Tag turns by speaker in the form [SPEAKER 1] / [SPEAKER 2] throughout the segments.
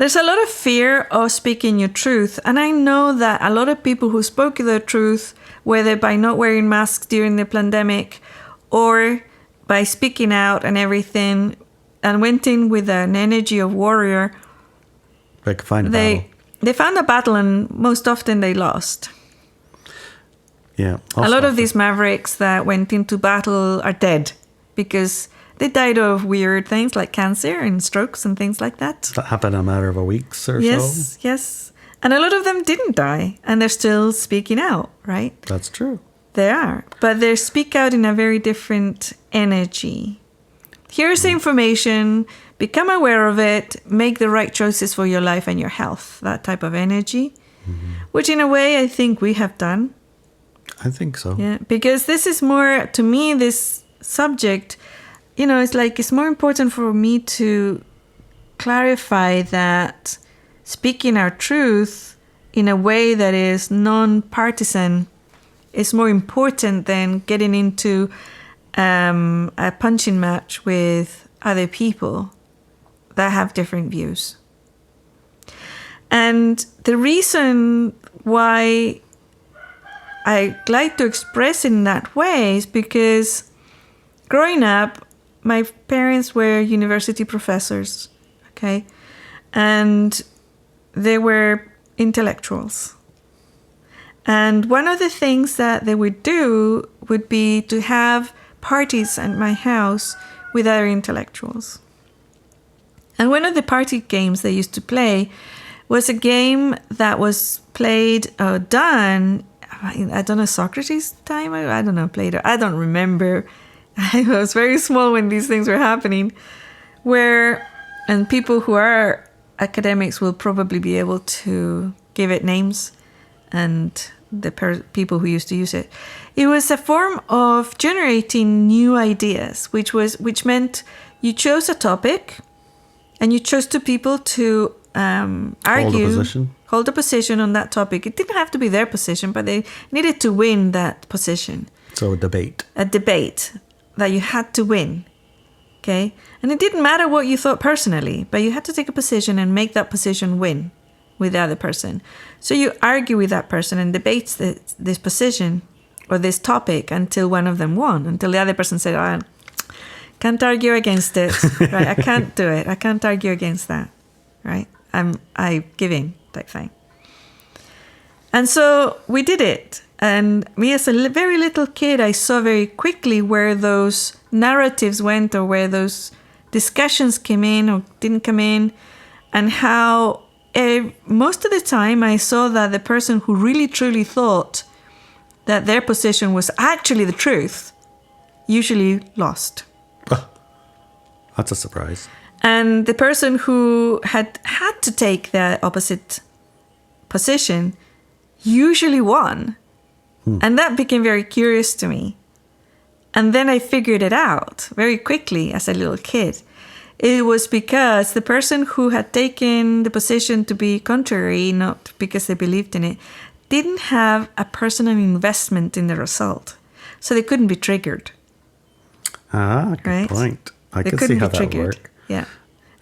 [SPEAKER 1] There's a lot of fear of speaking your truth. And I know that a lot of people who spoke their truth, whether by not wearing masks during the pandemic or by speaking out and everything, and went in with an energy of warrior,
[SPEAKER 2] They could find a battle.
[SPEAKER 1] They found a battle, and most often they lost.
[SPEAKER 2] Yeah.
[SPEAKER 1] A lot of these mavericks that went into battle are dead because they died of weird things like cancer and strokes and things like that.
[SPEAKER 2] That happened in a matter of weeks or
[SPEAKER 1] Yes,
[SPEAKER 2] so?
[SPEAKER 1] yes. And a lot of them didn't die, and they're still speaking out, right?
[SPEAKER 2] That's true.
[SPEAKER 1] They are. But they speak out in a very different energy. Here's the information, become aware of it, make the right choices for your life and your health, that type of energy, which in a way I think we have done.
[SPEAKER 2] I think so.
[SPEAKER 1] Yeah, because this is more, to me, this subject, it's more important for me to clarify that speaking our truth in a way that is non-partisan is more important than getting into a punching match with other people that have different views. And the reason why I like to express in that way is because growing up, my parents were university professors, okay? And they were intellectuals. And one of the things that they would do would be to have parties at my house with other intellectuals. And one of the party games they used to play was a game that was played or done, I don't know, Socrates' time? I don't know, Plato. I don't remember. I was very small when these things were happening. And people who are academics will probably be able to give it names, and the people who used to use it. It was a form of generating new ideas, which meant you chose a topic, and you chose two people to argue, hold a position on that topic. It didn't have to be their position, but they needed to win that position.
[SPEAKER 2] So a debate.
[SPEAKER 1] A debate that you had to win, okay? And it didn't matter what you thought personally, but you had to take a position and make that position win with the other person. So you argue with that person and debate this position or this topic until one of them won, until the other person said, I can't argue against it, right? I can't do it. I can't argue against that, right? I give in, type thing. And so we did it. And me as a very little kid, I saw very quickly where those narratives went, or where those discussions came in or didn't come in, and how most of the time I saw that the person who really truly thought that their position was actually the truth usually lost.
[SPEAKER 2] That's a surprise.
[SPEAKER 1] And the person who had to take the opposite position usually won. And that became very curious to me. And then I figured it out very quickly as a little kid. It was because the person who had taken the position to be contrary, not because they believed in it, didn't have a personal investment in the result. So they couldn't be triggered.
[SPEAKER 2] Good point. I can see how that would work.
[SPEAKER 1] Yeah.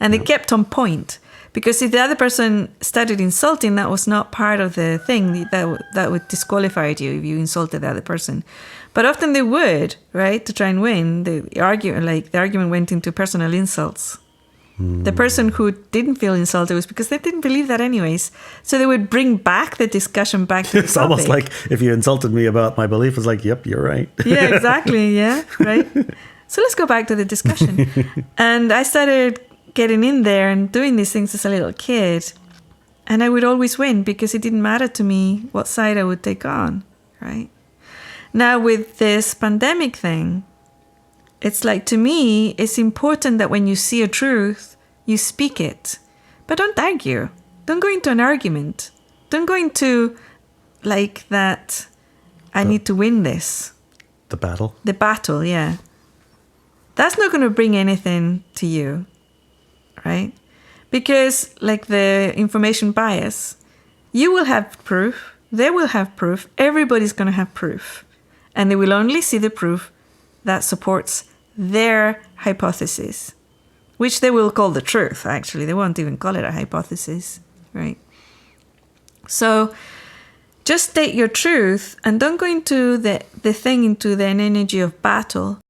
[SPEAKER 1] And they kept on point. Because if the other person started insulting, that was not part of the thing that would disqualify you if you insulted the other person. But often they would, right, to try and win. The argument went into personal insults. The person who didn't feel insulted was because they didn't believe that anyways. So they would bring back the discussion back to the
[SPEAKER 2] It's
[SPEAKER 1] topic.
[SPEAKER 2] almost like if you insulted me about my belief, it's like, yep, you're right.
[SPEAKER 1] Yeah, exactly. Yeah, right. So let's go back to the discussion. And I started getting in there and doing these things as a little kid. And I would always win because it didn't matter to me what side I would take on, right? Now with this pandemic thing, it's like, to me, it's important that when you see a truth, you speak it. But don't argue. Don't go into an argument. Don't go into like that, I need to win this.
[SPEAKER 2] The battle?
[SPEAKER 1] The battle, yeah. That's not going to bring anything to you, right? Because like the information bias, you will have proof, they will have proof, everybody's going to have proof. And they will only see the proof that supports their hypothesis. which they will call the truth, actually. They won't even call it a hypothesis, right? So just state your truth and don't go into the thing into an energy of battle.